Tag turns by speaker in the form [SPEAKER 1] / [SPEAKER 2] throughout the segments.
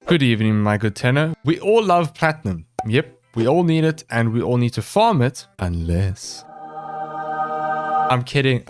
[SPEAKER 1] Good evening, my good tenor. We all love platinum. Yep, we all need it and we all need to farm it unless... I'm kidding.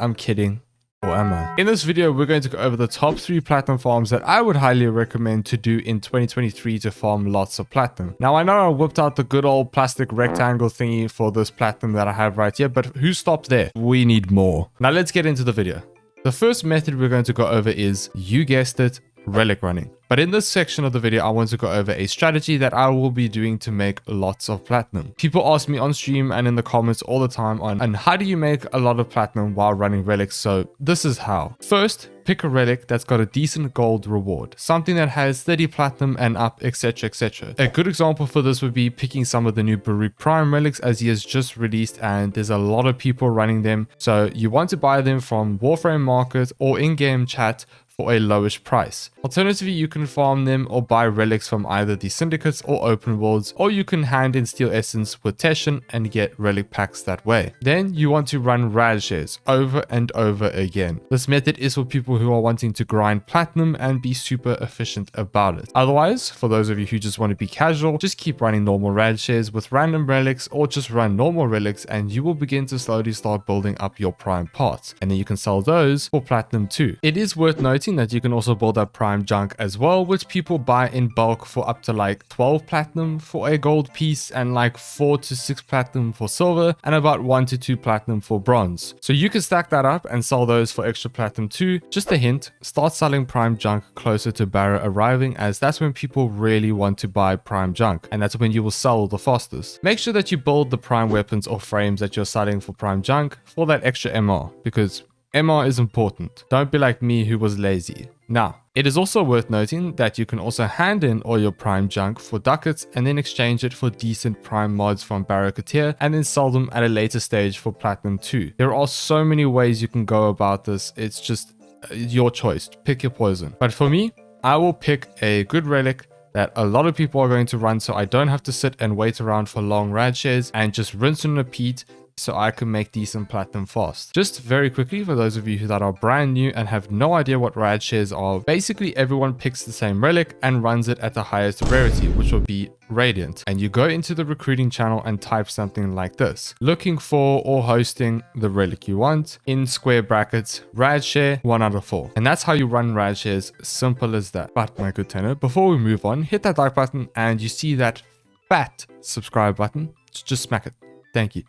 [SPEAKER 1] Or am I? In this video, we're going to go over the top 3 platinum farms that I would highly recommend to do in 2023 to farm lots of platinum. Now, I know I whipped out the good old plastic rectangle thingy for this platinum that I have right here, but who stopped there? We need more. Now, let's get into the video. The first method we're going to go over is, you guessed it, relic running. But in this section of the video, I want to go over a strategy that I will be doing to make lots of platinum. People ask me on stream and in the comments all the time on how do you make a lot of platinum while running relics? So this is how. First, pick a relic that's got a decent gold reward, something that has 30 platinum and up, etc, etc. A good example for this would be picking some of the new Baruch Prime relics as he has just released, and there's a lot of people running them. So you want to buy them from Warframe market or in-game chat for a lowish price. Alternatively, you can farm them or buy relics from either the syndicates or open worlds, or you can hand in steel essence with Teshin and get relic packs that way. Then you want to run rad shares over and over again. This method is for people who are wanting to grind platinum and be super efficient about it. Otherwise, for those of you who just want to be casual, just keep running normal rad shares with random relics, or just run normal relics and you will begin to slowly start building up your prime parts, and then you can sell those for platinum too. It is worth noting that you can also build up prime junk as well, which people buy in bulk for up to like 12 platinum for a gold piece, and like 4 to 6 platinum for silver, and about 1 to 2 platinum for bronze. So you can stack that up and sell those for extra platinum too. Just a hint, start selling prime junk closer to Barra arriving, as that's when people really want to buy prime junk, and that's when you will sell the fastest. Make sure that you build the prime weapons or frames that you're selling for prime junk for that extra MR, because MR is important. Don't be like me who was lazy. Now, it is also worth noting that you can also hand in all your prime junk for ducats and then exchange it for decent prime mods from Barracuteer and then sell them at a later stage for platinum too. There are so many ways you can go about this. It's just your choice. Pick your poison. But for me, I will pick a good relic that a lot of people are going to run, so I don't have to sit and wait around for long rad shares, and just rinse and repeat so I can make decent platinum fast. Just very quickly, for those of you that are brand new and have no idea what rad shares are, basically everyone picks the same relic and runs it at the highest rarity, which will be Radiant. And you go into the recruiting channel and type something like this: looking for or hosting the relic you want, in square brackets, rad share 1 out of 4. And that's how you run rad shares, simple as that. But my good tenor, before we move on, hit that like button, and you see that fat subscribe button, just smack it. Thank you.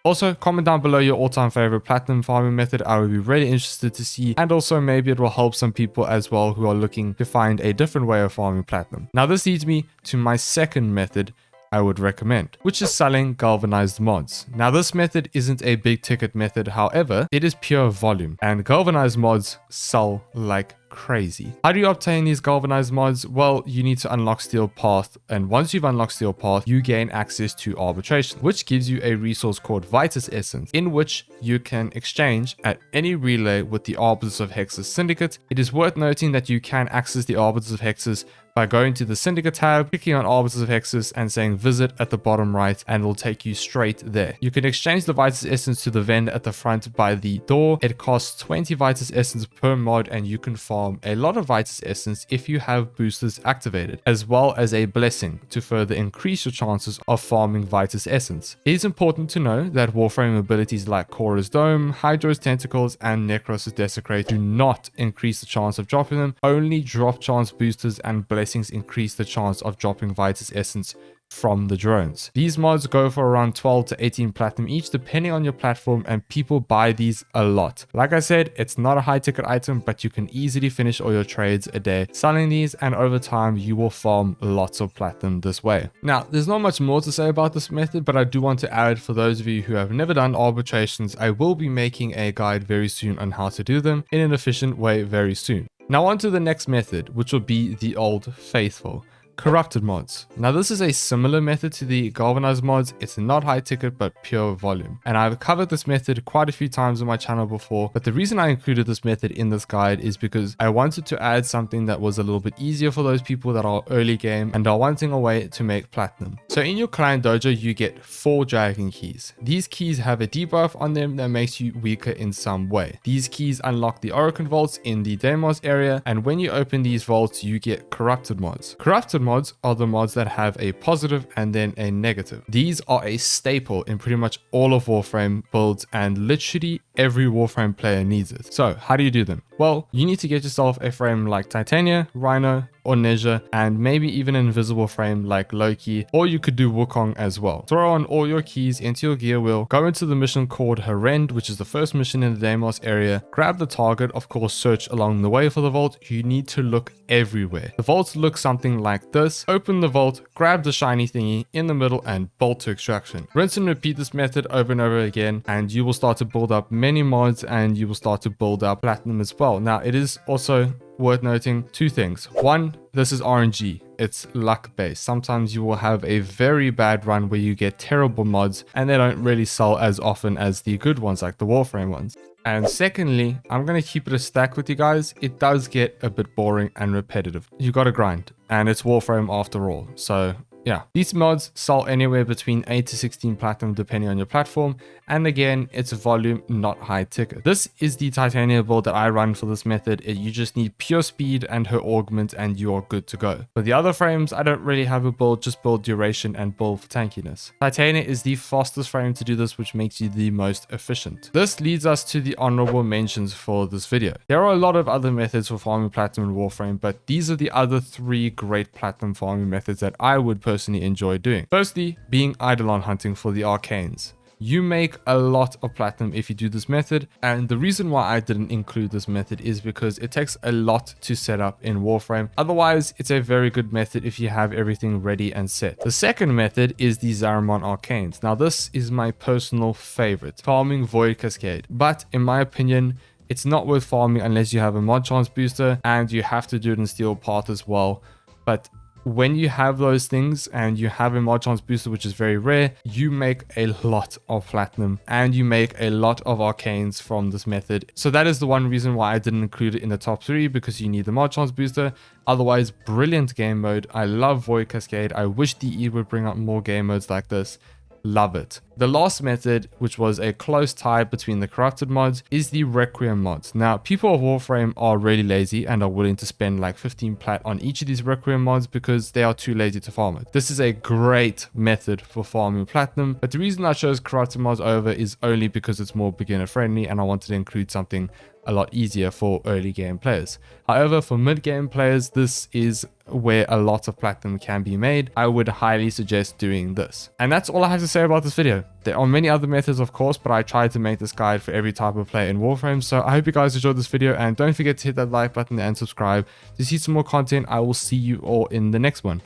[SPEAKER 1] Also, comment down below your all-time favorite platinum farming method. I would be really interested to see, and also maybe it will help some people as well who are looking to find a different way of farming platinum. Now, this leads me to my second method I would recommend, which is selling galvanized mods. Now, this method isn't a big ticket method, however, it is pure volume, and galvanized mods sell like crazy. How do you obtain these galvanized mods? Well, you need to unlock Steel Path, and once you've unlocked Steel Path, you gain access to arbitration, which gives you a resource called Vitus Essence, in which you can exchange at any relay with the Arbiters of Hexus Syndicate. It is worth noting that you can access the Arbiters of Hexus by going to the Syndicate tab, clicking on Arbiters of Hexus and saying visit at the bottom right, and it'll take you straight there. You can exchange the Vitus Essence to the vendor at the front by the door. It costs 20 Vitus Essence per mod, and you can farm a lot of Vitus Essence if you have boosters activated, as well as a blessing to further increase your chances of farming Vitus Essence. It is important to know that Warframe abilities like Korra's Dome, Hydra's Tentacles, and Necros' Desecrate do not increase the chance of dropping them. Only drop chance boosters and blessings increase the chance of dropping Vitus Essence from the drones. These mods go for around 12 to 18 platinum each, depending on your platform, and people buy these a lot. Like I said, it's not a high ticket item, but you can easily finish all your trades a day selling these, and over time you will farm lots of platinum this way. Now, there's not much more to say about this method, but I do want to add, for those of you who have never done arbitrations, I will be making a guide very soon on how to do them in an efficient way very soon. Now on to the next method, which will be the Old Faithful. Corrupted mods. Now, this is a similar method to the galvanized mods. It's not high ticket, but pure volume. And I've covered this method quite a few times on my channel before, but the reason I included this method in this guide is because I wanted to add something that was a little bit easier for those people that are early game and are wanting a way to make platinum. So in your client dojo, you get 4 dragon keys. These keys have a debuff on them that makes you weaker in some way. These keys unlock the Oricon vaults in the Deimos area, and when you open these vaults, you get corrupted mods. Corrupted mods are the mods that have a positive and then a negative. These are a staple in pretty much all of Warframe builds, and literally every Warframe player needs it. So how do you do them? Well, you need to get yourself a frame like Titania, Rhino, or Nezha, and maybe even an invisible frame like Loki, or you could do Wukong as well. Throw on all your keys into your gear wheel, go into the mission called Arent, which is the first mission in the Deimos area, grab the target, of course search along the way for the vault. You need to look everywhere. The vaults look something like this. Open the vault, grab the shiny thingy in the middle, and bolt to extraction. Rinse and repeat this method over and over again, and you will start to build up many mods, and you will start to build up platinum as well. Now, it is also worth noting two things. One, this is RNG. It's luck based. Sometimes you will have a very bad run where you get terrible mods and they don't really sell as often as the good ones like the Warframe ones. And secondly, I'm going to keep it a stack with you guys. It does get a bit boring and repetitive. You got to grind, and it's Warframe after all. So yeah, these mods sell anywhere between 8 to 16 platinum depending on your platform, and again, it's volume, not high ticket. This is the Titania build that I run for this method. You just need pure speed and her augment and you are good to go. For the other frames, I don't really have a build, just build duration and build for tankiness. Titania is the fastest frame to do this, which makes you the most efficient. This leads us to the honorable mentions for this video. There are a lot of other methods for farming platinum in Warframe, but these are the other 3 great platinum farming methods that I would personally enjoy doing. Firstly, being eidolon hunting for the arcanes. You make a lot of platinum if you do this method, and the reason why I didn't include this method is because it takes a lot to set up in Warframe. Otherwise, it's a very good method if you have everything ready and set. The second method is the Zaramon Arcanes. Now, this is my personal favorite, farming Void Cascade, but in my opinion, it's not worth farming unless you have a mod chance booster, and you have to do it in Steel Path as well. But when you have those things and you have a mod chance booster, which is very rare, you make a lot of platinum and you make a lot of arcanes from this method. So that is the one reason why I didn't include it in the top 3, because you need the mod chance booster. Otherwise, brilliant game mode. I love Void Cascade. I wish DE would bring up more game modes like this. Love it. The last method, which was a close tie between the corrupted mods, is the Requiem mods. Now, people of Warframe are really lazy and are willing to spend like 15 plat on each of these Requiem mods because they are too lazy to farm it. This is a great method for farming platinum, but the reason I chose corrupted mods over is only because it's more beginner friendly and I wanted to include something a lot easier for early game players. However, for mid game players, this is where a lot of platinum can be made. I would highly suggest doing this. And that's all I have to say about this video. There are many other methods, of course, but I tried to make this guide for every type of player in Warframe. So I hope you guys enjoyed this video, and don't forget to hit that like button and subscribe to see some more content. I will see you all in the next one.